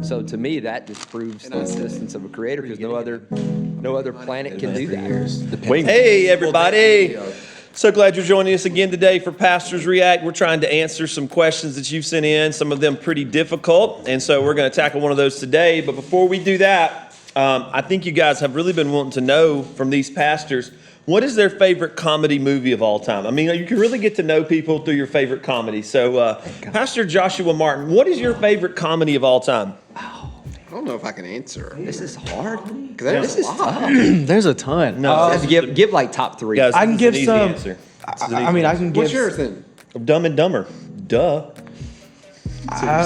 So to me, that just proves the existence of a creator because no other planet can do that. Hey, everybody. So glad you're joining us again today for Pastors React. We're trying to answer some questions that you've sent in, some of them pretty difficult, and so we're going to tackle one of those today. But before we do that, I think you guys have really been wanting to know from these pastors, what is their favorite comedy movie of all time? I mean, you can really get to know people through your favorite comedy. So, Pastor Joshua Martin, what is your favorite comedy of all time? I don't know if I can answer. This is hard. This is tough. There's a ton. No, Give like top three. guys, I can this is give an easy some. answer. I mean, I can give. What's yours then? Dumb and Dumber. Duh.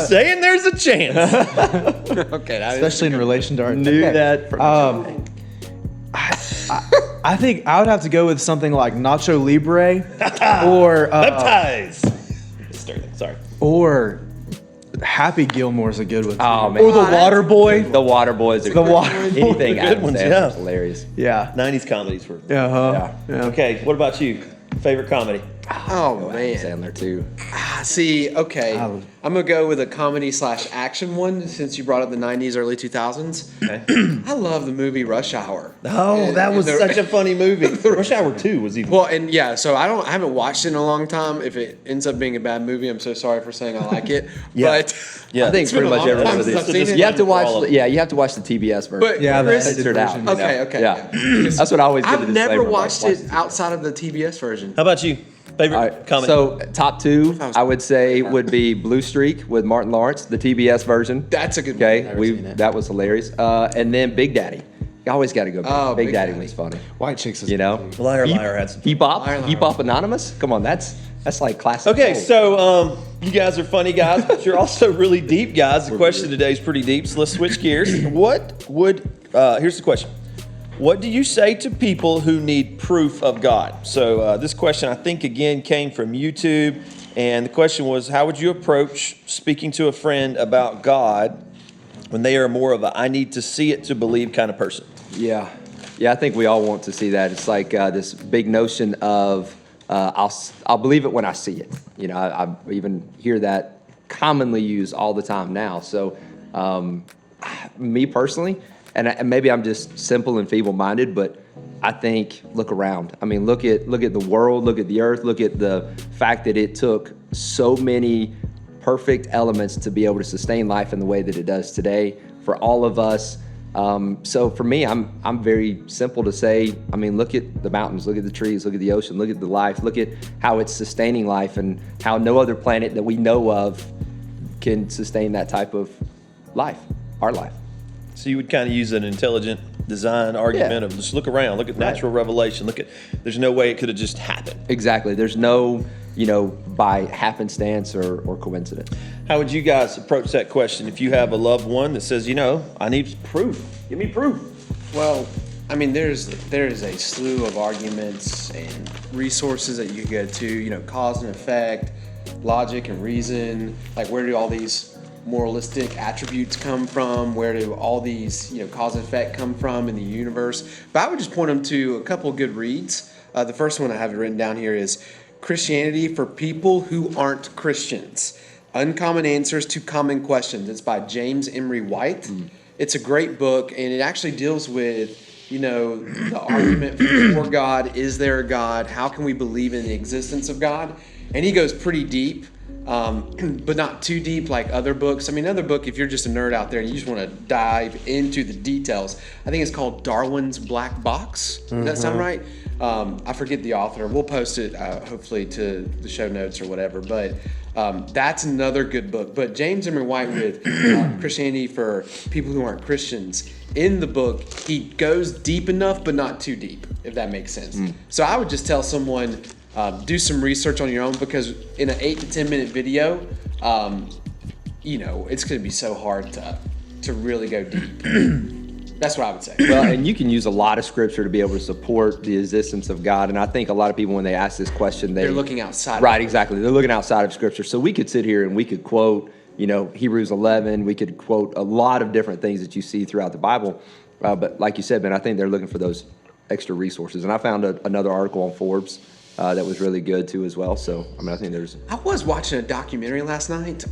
Saying there's a chance. Okay, Especially in relation to our. Knew that. I think I would have to go with something like Nacho Libre, or Baptize. Sterling, sorry. or Happy Gilmore's a good one. Oh, man. Or The Water Boy. The Water Boys are The great. Water Anything Good Adam ones, Sandler's yeah. hilarious. Yeah. 90s comedies were. Yeah. Okay, what about you? Favorite comedy? Oh man. Sandler too. See, okay, I'm gonna go with a comedy / action one since you brought up the '90s, early 2000s. Okay. I love the movie Rush Hour. Oh, that was such a funny movie. Rush Hour 2 was even. Well, and yeah, so I haven't watched it in a long time. If it ends up being a bad movie, I'm so sorry for saying I like it. Yeah. But Yeah. I think it's been pretty a much long time everyone. since I've seen it. You have to For all watch. of them. Yeah, you have to watch the TBS version. But Yeah, the Chris- edited Censored out. version. you know? Okay, okay. Yeah. That's what I always give a I've never disclaimer, like, watched watch it outside of the TBS version. How about you? Favorite All right, comedy? so top two, I would say, would be Blue Streak with Martin Lawrence, the TBS version. That's a good one. Okay, that was hilarious. And then Big Daddy. You always got to go. Oh, Big Big Daddy Daddy. was funny. White Chicks is You know, Liar Liar had some. Bebop Anonymous. Come on, that's like classic. Okay, gold. so you guys are funny guys, but you're also really deep guys. The question today is pretty deep, so let's switch gears. What would, here's the question. What do you say to people who need proof of God? So this question, I think, again, came from YouTube. And the question was, how would you approach speaking to a friend about God when they are more of a I need to see it to believe kind of person? Yeah, I think we all want to see that. It's like this big notion of I'll believe it when I see it. You know, I even hear that commonly used all the time now. So me personally, and maybe I'm just simple and feeble-minded, but I think look around. I mean, look at the world, look at the earth, look at the fact that it took so many perfect elements to be able to sustain life in the way that it does today for all of us. So for me, I'm very simple to say, I mean, look at the mountains, look at the trees, look at the ocean, look at the life, look at how it's sustaining life and how no other planet that we know of can sustain that type of life, our life. So you would kind of use an intelligent design argument of just look around, look at natural revelation, there's no way it could have just happened. Exactly. There's no, by happenstance or coincidence. How would you guys approach that question if you have a loved one that says, I need proof, give me proof? Well, I mean, there is a slew of arguments and resources that you go to, cause and effect, logic and reason, like where do all these moralistic attributes come from? Where do all these, cause and effect come from in the universe? But I would just point them to a couple of good reads. The first one I have written down here is Christianity for People Who Aren't Christians. Uncommon Answers to Common Questions. It's by James Emery White. It's a great book, and it actually deals with, the argument for God. Is there a God? How can we believe in the existence of God? And he goes pretty deep. But not too deep like other books. I mean, another book, if you're just a nerd out there and you just want to dive into the details, I think it's called Darwin's Black Box. Does that sound right? I forget the author. We'll post it hopefully to the show notes or whatever. But that's another good book. But James Emery White with Christianity for People Who Aren't Christians, in the book, he goes deep enough but not too deep, if that makes sense. So I would just tell someone, do some research on your own, because in an 8 to 10 minute video, it's going to be so hard to really go deep. That's what I would say. Well, and you can use a lot of scripture to be able to support the existence of God. And I think a lot of people, when they ask this question, They're looking outside. Right, exactly. They're looking outside of scripture. So we could sit here and we could quote, Hebrews 11. We could quote a lot of different things that you see throughout the Bible. But like you said, man, I think they're looking for those extra resources. And I found another article on Forbes that was really good too as well. So, I mean, I think there's. I was watching a documentary last night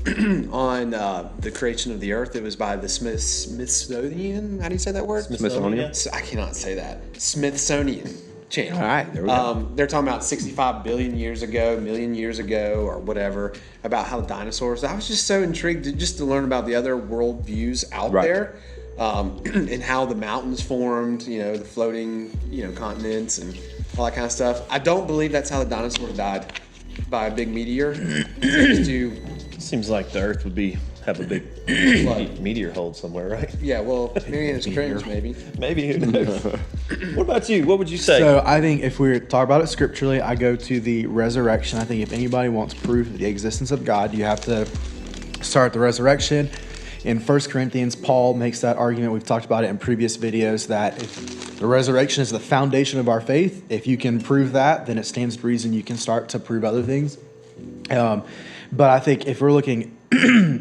on the creation of the earth. It was by the Smithsonian. How do you say that word? Smithsonian? I cannot say that. Smithsonian channel. All right, there we go. They're talking about 65 billion years ago, million years ago, or whatever, about how the dinosaurs. I was just so intrigued to learn about the other world views out Right. there, and how the mountains formed. The floating, continents and all that kind of stuff. I don't believe that's how the dinosaurs died, by a big meteor. It seems to Seems like the Earth would have a big meteor hole somewhere, right? Yeah, well, Mariana's Trench, maybe. Maybe. Who knows? What about you? What would you say? So I think if we talk about it scripturally, I go to the resurrection. I think if anybody wants proof of the existence of God, you have to start at the resurrection. In 1 Corinthians, Paul makes that argument. We've talked about it in previous videos that if the resurrection is the foundation of our faith, if you can prove that, then it stands to reason you can start to prove other things. But I think if we're looking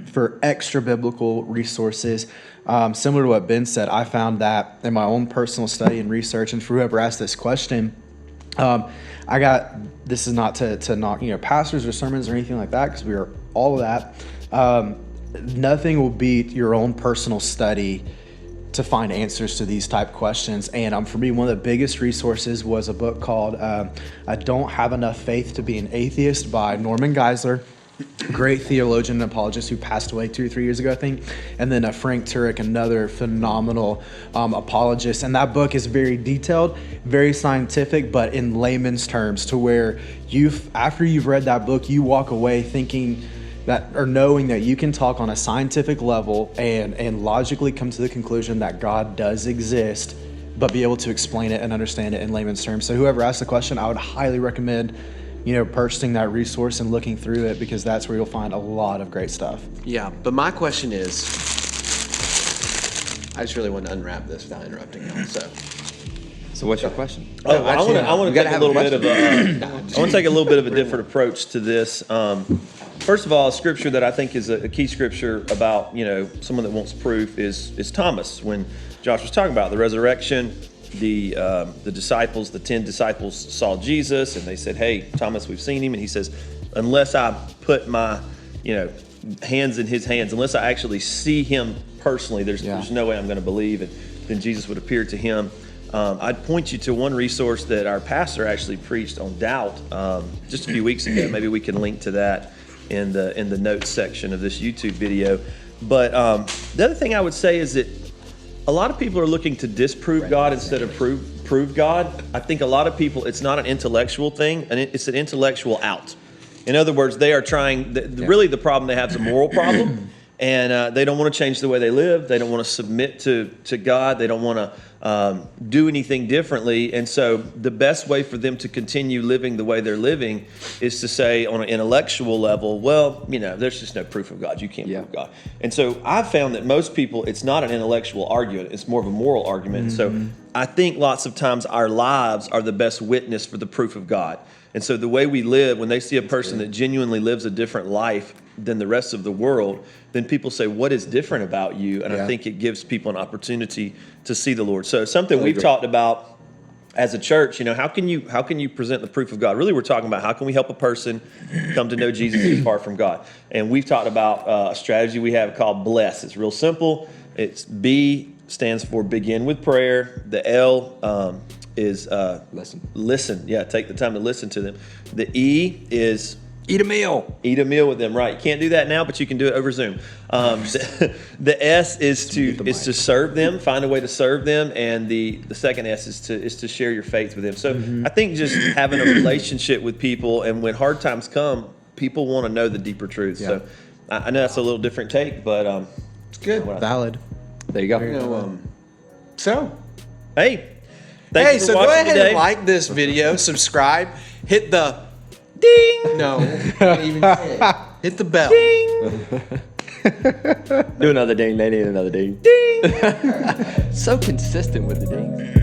for extra biblical resources, similar to what Ben said, I found that in my own personal study and research, and for whoever asked this question, this is not to knock pastors or sermons or anything like that, because we are all of that. Nothing will beat your own personal study to find answers to these type questions. And for me, one of the biggest resources was a book called I Don't Have Enough Faith to Be an Atheist by Norman Geisler. Great theologian and apologist who passed away 2 or 3 years ago, I think. And then Frank Turek, another phenomenal apologist. And that book is very detailed, very scientific, but in layman's terms, to where after you've read that book, you walk away thinking that, or knowing that you can talk on a scientific level and logically come to the conclusion that God does exist, but be able to explain it and understand it in layman's terms. So whoever asked the question, I would highly recommend purchasing that resource and looking through it, because that's where you'll find a lot of great stuff. Yeah, but my question is, I just really want to unwrap this without interrupting y'all. So, what's your question? I want to gotta take a have little a bit of I want to take a little bit of a different approach to this. First of all, a scripture that I think is a key scripture about someone that wants proof is Thomas. When Josh was talking about the resurrection, the disciples, the 10 disciples saw Jesus, and they said, "Hey, Thomas, we've seen him." And he says, "Unless I put my hands in his hands, unless I actually see him personally, there's no way I'm going to believe." And then Jesus would appear to him. I'd point you to one resource that our pastor actually preached on doubt just a few weeks ago. Maybe we can link to that in the notes section of this YouTube video. But the other thing I would say is that a lot of people are looking to disprove God instead of prove God. I think a lot of people, it's not an intellectual thing, and it's an intellectual out. In other words, they are trying, really the problem they have is a moral problem. And they don't want to change the way they live. They don't want to submit to God. They don't want to do anything differently. And so the best way for them to continue living the way they're living is to say on an intellectual level, well, there's just no proof of God. You can't prove God. And so I've found that most people, it's not an intellectual argument. It's more of a moral argument. Mm-hmm. So I think lots of times our lives are the best witness for the proof of God. And so the way we live, when they see a person that genuinely lives a different life than the rest of the world, then people say, what is different about you? And I think it gives people an opportunity to see the Lord. So something we've talked about as a church, how can you present the proof of God? Really, we're talking about how can we help a person come to know Jesus apart from God? And we've talked about a strategy we have called BLESS. It's real simple. It's B stands for begin with prayer. The L is listen. Yeah, take the time to listen to them. The E is Eat a meal. Eat a meal with them, right? You can't do that now, but you can do it over Zoom. The S is to serve them, find a way to serve them, and the second S is to share your faith with them. So I think just having a relationship with people, and when hard times come, people want to know the deeper truth. Yeah. So I know that's a little different take, but it's good. Valid. There you go. So hey, so go ahead and like this video, subscribe, hit the ding. No, can't even say it. Hit the bell. Ding. Do another ding. They need another ding. Ding. So consistent with the dings.